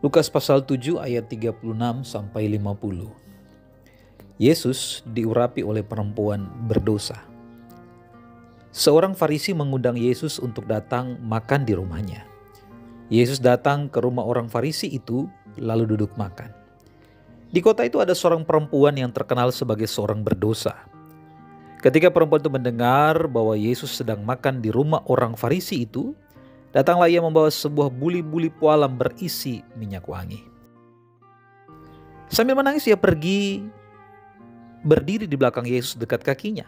Lukas pasal 7 ayat 36 sampai 50. Yesus diurapi oleh perempuan berdosa. Seorang Farisi mengundang Yesus untuk datang makan di rumahnya. Yesus datang ke rumah orang Farisi itu lalu duduk makan. Di kota itu ada seorang perempuan yang terkenal sebagai seorang berdosa. Ketika perempuan itu mendengar bahwa Yesus sedang makan di rumah orang Farisi itu, datanglah ia membawa sebuah buli-buli pualam berisi minyak wangi. Sambil menangis ia pergi berdiri di belakang Yesus dekat kakinya.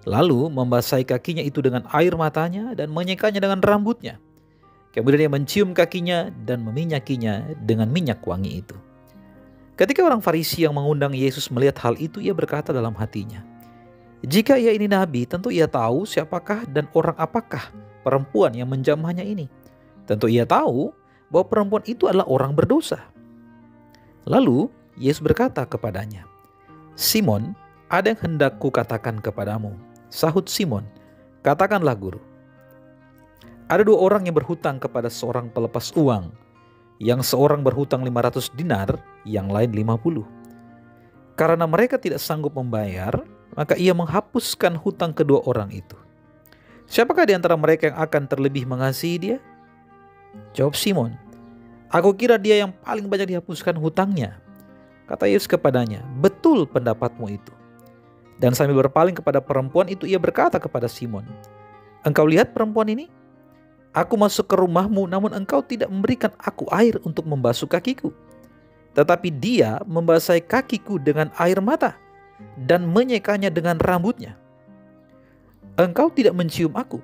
Lalu membasahi kakinya itu dengan air matanya dan menyekanya dengan rambutnya. Kemudian ia mencium kakinya dan meminyakinya dengan minyak wangi itu. Ketika orang Farisi yang mengundang Yesus melihat hal itu, ia berkata dalam hatinya, "Jika ia ini nabi, tentu ia tahu siapakah dan orang apakah perempuan yang menjamahnya ini. Tentu ia tahu bahwa perempuan itu adalah orang berdosa." Lalu Yesus berkata kepadanya, "Simon, ada yang hendak kukatakan kepadamu." Sahut Simon, "Katakanlah guru." Ada dua orang yang berhutang kepada seorang pelepas uang. Yang seorang berhutang 500 dinar, yang lain 50. Karena mereka tidak sanggup membayar, maka ia menghapuskan hutang kedua orang itu. "Siapakah di antara mereka yang akan terlebih mengasihi dia?" Jawab Simon, "Aku kira dia yang paling banyak dihapuskan hutangnya." Kata Yesus kepadanya, "Betul pendapatmu itu." Dan sambil berpaling kepada perempuan itu, ia berkata kepada Simon, "Engkau lihat perempuan ini? Aku masuk ke rumahmu, namun engkau tidak memberikan aku air untuk membasuh kakiku. Tetapi dia membasahi kakiku dengan air mata dan menyekanya dengan rambutnya. Engkau tidak mencium aku,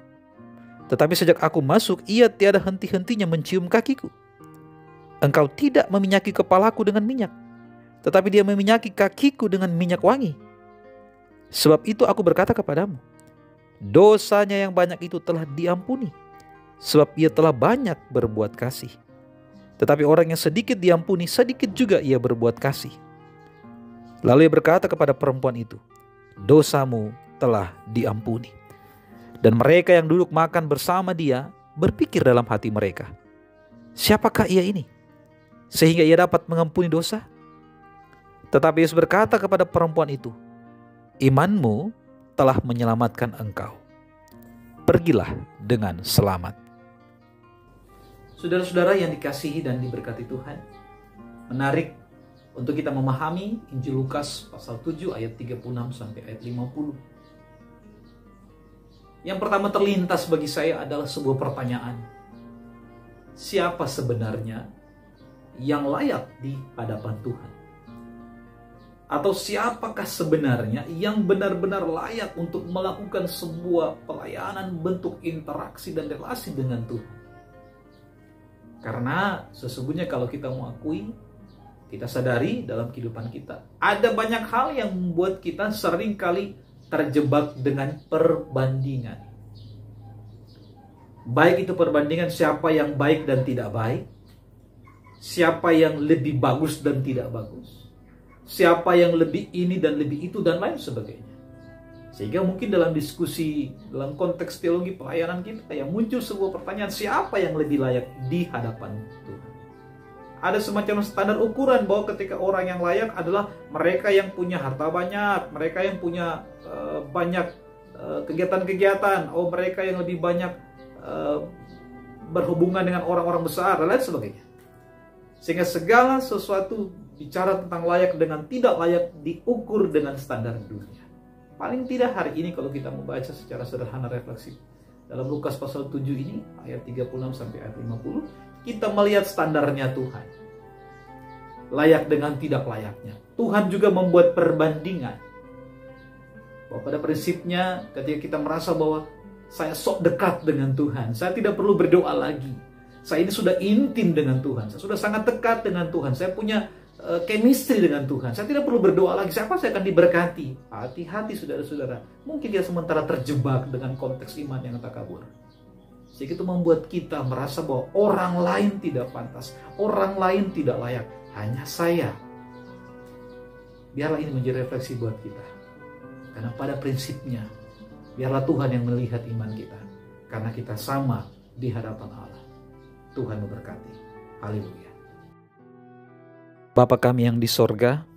tetapi sejak aku masuk, ia tiada henti-hentinya mencium kakiku. Engkau tidak meminyaki kepalaku dengan minyak, tetapi dia meminyaki kakiku dengan minyak wangi. Sebab itu aku berkata kepadamu, dosanya yang banyak itu telah diampuni, sebab ia telah banyak berbuat kasih. Tetapi orang yang sedikit diampuni, sedikit juga ia berbuat kasih." Lalu ia berkata kepada perempuan itu, "Dosamu telah diampuni." Dan mereka yang duduk makan bersama dia berpikir dalam hati mereka, "Siapakah ia ini, sehingga ia dapat mengampuni dosa?" Tetapi Yesus berkata kepada perempuan itu, "Imanmu telah menyelamatkan engkau. Pergilah dengan selamat." Saudara-saudara yang dikasihi dan diberkati Tuhan, menarik untuk kita memahami Injil Lukas pasal 7 ayat 36 sampai ayat 50. Yang pertama terlintas bagi saya adalah sebuah pertanyaan. Siapa sebenarnya yang layak di hadapan Tuhan? Atau siapakah sebenarnya yang benar-benar layak untuk melakukan sebuah pelayanan bentuk interaksi dan relasi dengan Tuhan? Karena sesungguhnya kalau kita mengakui, kita sadari dalam kehidupan kita, ada banyak hal yang membuat kita seringkali terjebak dengan perbandingan. Baik itu perbandingan siapa yang baik dan tidak baik, siapa yang lebih bagus dan tidak bagus, siapa yang lebih ini dan lebih itu dan lain sebagainya. Sehingga mungkin dalam diskusi, dalam konteks teologi pelayanan kita, yang muncul sebuah pertanyaan, siapa yang lebih layak di hadapan Tuhan? Ada semacam standar ukuran bahwa ketika orang yang layak adalah mereka yang punya harta banyak, mereka yang punya banyak kegiatan-kegiatan, mereka yang lebih banyak berhubungan dengan orang-orang besar dan lain sebagainya. Sehingga segala sesuatu bicara tentang layak dengan tidak layak diukur dengan standar dunia. Paling tidak hari ini kalau kita membaca secara sederhana refleksi dalam Lukas pasal 7 ini ayat 36 sampai ayat 50, kita melihat standarnya Tuhan. Layak dengan tidak layaknya. Tuhan juga membuat perbandingan. Bahwa pada prinsipnya ketika kita merasa bahwa saya sok dekat dengan Tuhan, saya tidak perlu berdoa lagi. Saya ini sudah intim dengan Tuhan, saya sudah sangat dekat dengan Tuhan, saya punya chemistry dengan Tuhan, saya tidak perlu berdoa lagi, siapa saya akan diberkati. Hati-hati saudara-saudara, mungkin dia sementara terjebak dengan konteks iman yang takabur, sehingga itu membuat kita merasa bahwa orang lain tidak pantas, orang lain tidak layak, hanya saya. Biarlah ini menjadi refleksi buat kita, karena pada prinsipnya biarlah Tuhan yang melihat iman kita, karena kita sama di hadapan Allah. Tuhan memberkati. Haleluya. Bapa kami yang di sorga,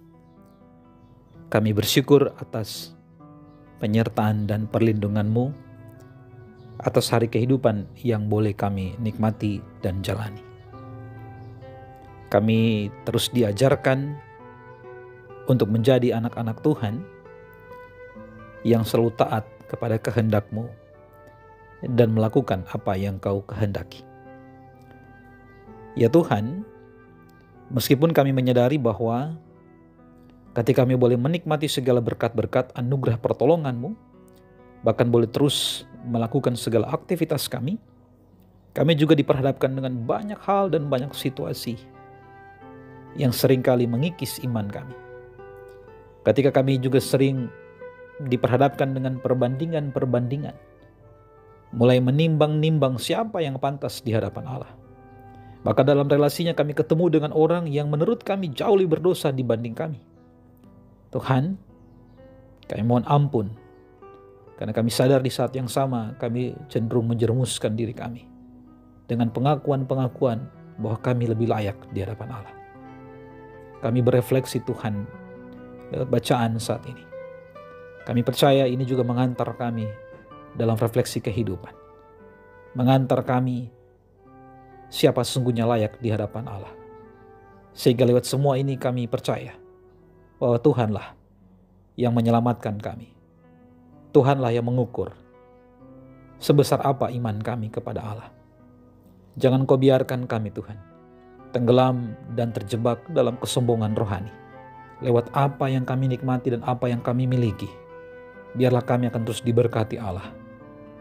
kami bersyukur atas penyertaan dan perlindungan-Mu atas hari kehidupan yang boleh kami nikmati dan jalani. Kami terus diajarkan untuk menjadi anak-anak Tuhan yang selalu taat kepada kehendak-Mu dan melakukan apa yang Kau kehendaki. Ya Tuhan, meskipun kami menyadari bahwa ketika kami boleh menikmati segala berkat-berkat anugerah pertolongan-Mu, bahkan boleh terus melakukan segala aktivitas kami juga diperhadapkan dengan banyak hal dan banyak situasi yang seringkali mengikis iman kami. Ketika kami juga sering diperhadapkan dengan perbandingan-perbandingan, mulai menimbang-nimbang siapa yang pantas di hadapan Allah. Maka dalam relasinya kami ketemu dengan orang yang menurut kami jauh lebih berdosa dibanding kami. Tuhan, kami mohon ampun, karena kami sadar di saat yang sama kami cenderung menjerumuskan diri kami dengan pengakuan-pengakuan bahwa kami lebih layak di hadapan Allah. Kami berefleksi Tuhan lewat bacaan saat ini. Kami percaya ini juga mengantar kami dalam refleksi kehidupan. Mengantar kami siapa sesungguhnya layak di hadapan Allah. Sehingga lewat semua ini kami percaya bahwa Tuhanlah yang menyelamatkan kami. Tuhanlah yang mengukur sebesar apa iman kami kepada Allah. Jangan Kau biarkan kami Tuhan tenggelam dan terjebak dalam kesombongan rohani lewat apa yang kami nikmati dan apa yang kami miliki. Biarlah kami akan terus diberkati Allah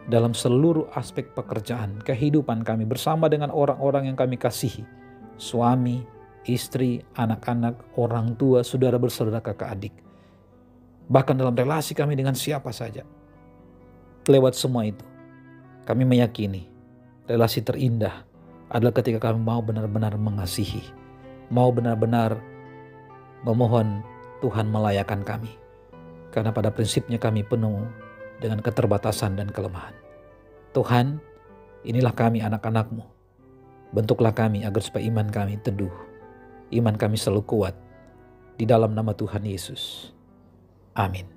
dalam seluruh aspek pekerjaan, kehidupan kami bersama dengan orang-orang yang kami kasihi, suami, istri, anak-anak, orang tua, saudara bersaudara, kakak adik. Bahkan dalam relasi kami dengan siapa saja. Lewat semua itu, kami meyakini relasi terindah adalah ketika kami mau benar-benar mengasihi, mau benar-benar memohon Tuhan melayakan kami. Karena pada prinsipnya kami penuh dengan keterbatasan dan kelemahan. Tuhan, inilah kami anak-anak-Mu. Bentuklah kami agar supaya iman kami teduh, iman kami selalu kuat. Di dalam nama Tuhan Yesus. Amin.